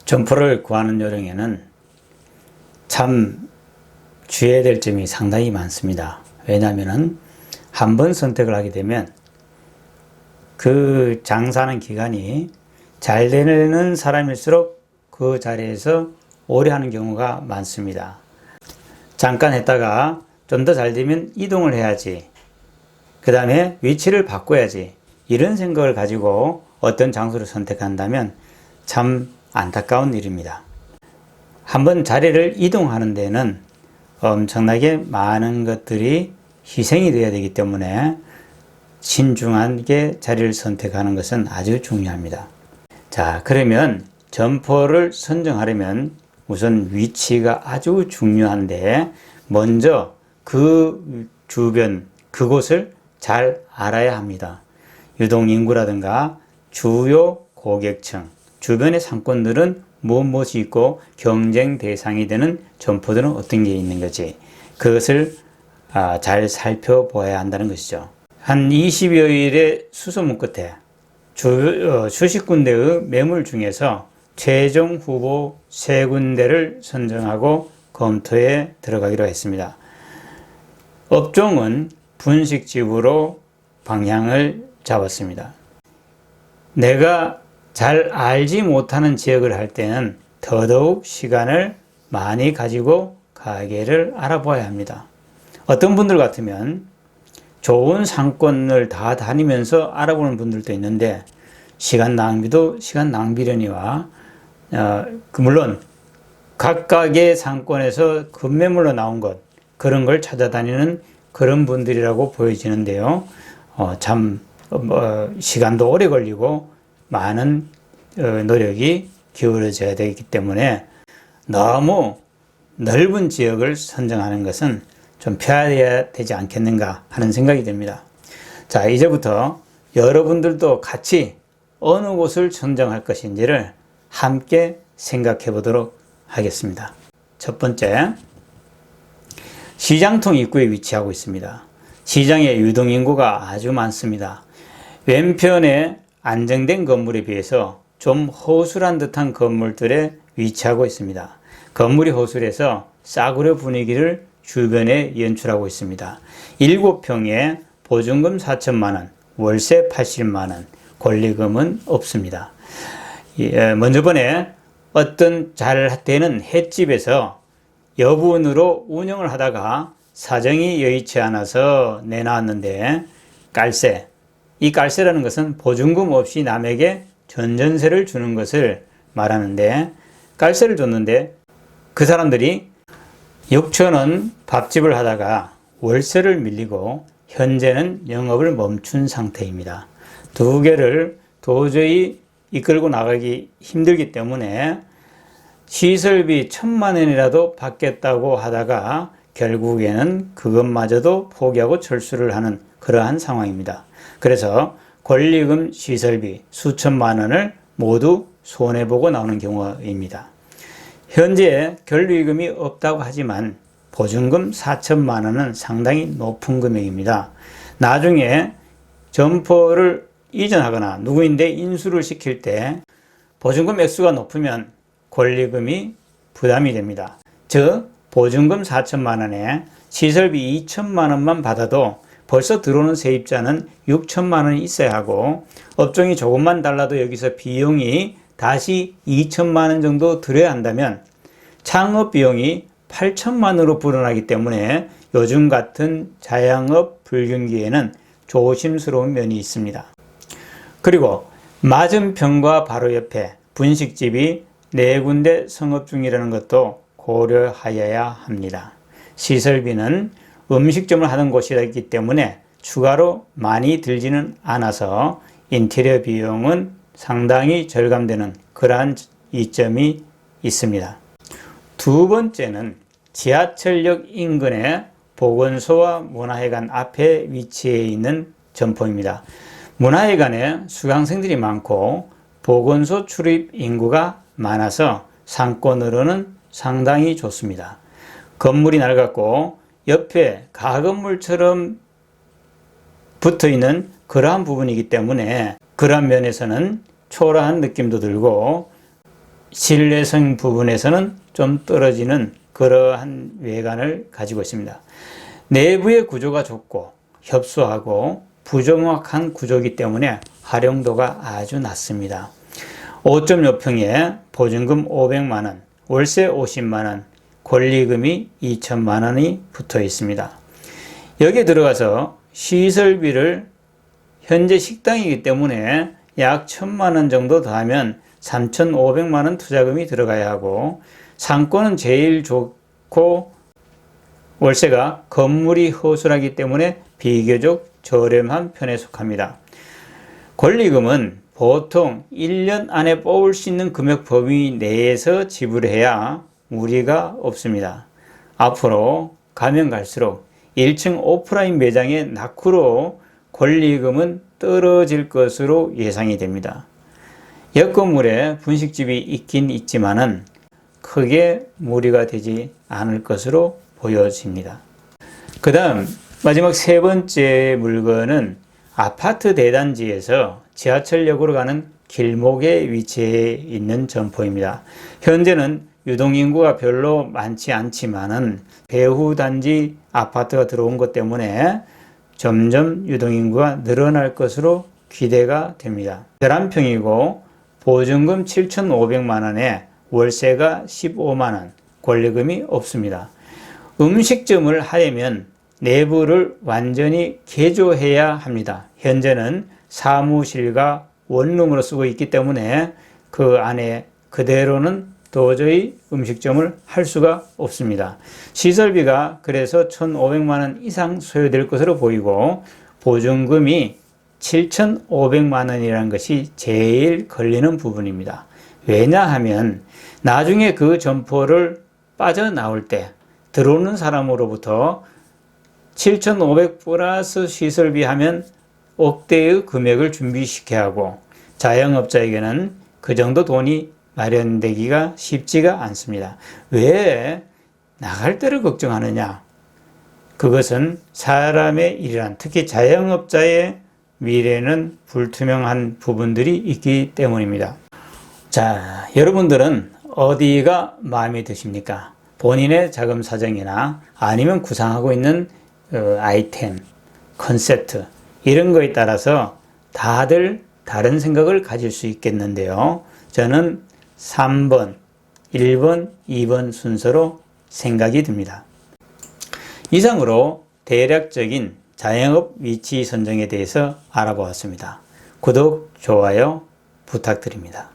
점포를 구하는 요령에는 참 주의해야 될 점이 상당히 많습니다. 왜냐하면 한 번 선택을 하게 되면 그 장사하는 기간이 잘 되는 사람일수록 그 자리에서 오래 하는 경우가 많습니다. 잠깐 했다가 좀 더 잘 되면 이동을 해야지, 그 다음에 위치를 바꿔야지, 이런 생각을 가지고 어떤 장소를 선택한다면 참 안타까운 일입니다. 한번 자리를 이동하는 데는 엄청나게 많은 것들이 희생이 되어야 되기 때문에 신중하게 자리를 선택하는 것은 아주 중요합니다. 자, 그러면 점포를 선정하려면 우선 위치가 아주 중요한데, 먼저 그 주변, 그곳을 잘 알아야 합니다. 유동인구라든가 주요 고객층, 주변의 상권들은 무엇이 있고 경쟁 대상이 되는 점포들은 어떤 게 있는 거지, 그것을 잘 살펴보아야 한다는 것이죠. 한 20여일의 수소문 끝에 수십 군데의 매물 중에서 최종 후보 3군데를 선정하고 검토에 들어가기로 했습니다. 업종은 분식집으로 방향을 잡았습니다. 내가 잘 알지 못하는 지역을 할 때는 더더욱 시간을 많이 가지고 가게를 알아봐야 합니다. 어떤 분들 같으면 좋은 상권을 다 다니면서 알아보는 분들도 있는데, 시간 낭비도 시간 낭비려니와 물론 각각의 상권에서 급매물로 나온 것, 그런 걸 찾아다니는 그런 분들이라고 보여지는데요. 시간도 오래 걸리고 많은 노력이 기울어져야 되기 때문에 너무 넓은 지역을 선정하는 것은 좀 피해야 되지 않겠는가 하는 생각이 듭니다. 자, 이제부터 여러분들도 같이 어느 곳을 선정할 것인지를 함께 생각해 보도록 하겠습니다. 첫 번째, 시장통 입구에 위치하고 있습니다. 시장에 유동인구가 아주 많습니다. 왼편에 안정된 건물에 비해서 좀 허술한 듯한 건물들에 위치하고 있습니다. 건물이 허술해서 싸구려 분위기를 주변에 연출하고 있습니다. 7평에 보증금 4천만 원, 월세 80만 원, 권리금은 없습니다. 먼저 번에 어떤 잘 되는 횟집에서 여분으로 운영을 하다가 사정이 여의치 않아서 내놨는데 깔세, 이 깔세라는 것은 보증금 없이 남에게 전전세를 주는 것을 말하는데, 깔세를 줬는데 그 사람들이 6천원 밥집을 하다가 월세를 밀리고 현재는 영업을 멈춘 상태입니다. 두 개를 도저히 이끌고 나가기 힘들기 때문에 시설비 1,000만 원이라도 받겠다고 하다가 결국에는 그것마저도 포기하고 철수를 하는 그러한 상황입니다. 그래서 권리금, 시설비 수천만 원을 모두 손해보고 나오는 경우입니다. 현재 권리금이 없다고 하지만 보증금 4천만 원은 상당히 높은 금액입니다. 나중에 점포를 이전하거나 누구인데 인수를 시킬 때 보증금 액수가 높으면 권리금이 부담이 됩니다. 즉 보증금 4천만 원에 시설비 2천만 원만 받아도 벌써 들어오는 세입자는 6천만 원이 있어야 하고, 업종이 조금만 달라도 여기서 비용이 다시 2천만 원 정도 들어야 한다면 창업 비용이 8천만 원으로 불어나기 때문에 요즘 같은 자영업 불경기에는 조심스러운 면이 있습니다. 그리고 맞은편과 바로 옆에 분식집이 4군데 성업 중이라는 것도 고려하여야 합니다. 시설비는 음식점을 하는 곳이기 때문에 추가로 많이 들지는 않아서 인테리어 비용은 상당히 절감되는 그러한 이점이 있습니다. 두 번째는 지하철역 인근의 보건소와 문화회관 앞에 위치해 있는 점포입니다. 문화회관에 수강생들이 많고 보건소 출입 인구가 많아서 상권으로는 상당히 좋습니다. 건물이 낡았고 옆에 가건물처럼 붙어있는 그러한 부분이기 때문에 그러한 면에서는 초라한 느낌도 들고 신뢰성 부분에서는 좀 떨어지는 그러한 외관을 가지고 있습니다. 내부의 구조가 좁고 협소하고 부정확한 구조이기 때문에 활용도가 아주 낮습니다. 5.5평에 보증금 500만원, 월세 50만원, 권리금이 2천만원이 붙어 있습니다. 여기에 들어가서 시설비를 현재 식당이기 때문에 약 1,000만원 정도 더하면 3,500만원 투자금이 들어가야 하고, 상권은 제일 좋고 월세가 건물이 허술하기 때문에 비교적 저렴한 편에 속합니다. 권리금은 보통 1년 안에 뽑을 수 있는 금액 범위 내에서 지불해야 무리가 없습니다. 앞으로 가면 갈수록 1층 오프라인 매장의 낙후로 권리금은 떨어질 것으로 예상이 됩니다. 옆 건물에 분식집이 있긴 있지만은 크게 무리가 되지 않을 것으로 보여집니다. 그 다음 마지막 세 번째 물건은 아파트 대단지에서 지하철역으로 가는 길목에 위치해 있는 점포입니다. 현재는 유동인구가 별로 많지 않지만은 배후단지 아파트가 들어온 것 때문에 점점 유동인구가 늘어날 것으로 기대가 됩니다. 11평이고 보증금 7,500만원에 월세가 15만원, 권리금이 없습니다. 음식점을 하려면 내부를 완전히 개조해야 합니다. 현재는 사무실과 원룸으로 쓰고 있기 때문에 그 안에 그대로는 도저히 음식점을 할 수가 없습니다. 시설비가 그래서 1,500만원 이상 소요될 것으로 보이고, 보증금이 7,500만원이라는 것이 제일 걸리는 부분입니다. 왜냐하면 나중에 그 점포를 빠져나올 때 들어오는 사람으로부터 7,500 플러스 시설비 하면 억대의 금액을 준비시켜야 하고, 자영업자에게는 그 정도 돈이 마련되기가 쉽지가 않습니다. 왜 나갈 때를 걱정하느냐? 그것은 사람의 일이란, 특히 자영업자의 미래는 불투명한 부분들이 있기 때문입니다. 자, 여러분들은 어디가 마음에 드십니까? 본인의 자금 사정이나 아니면 구상하고 있는 아이템, 컨셉트 이런 거에 따라서 다들 다른 생각을 가질 수 있겠는데요. 저는 3번, 1번, 2번 순서로 생각이 듭니다. 이상으로 대략적인 자영업 위치 선정에 대해서 알아보았습니다. 구독, 좋아요 부탁드립니다.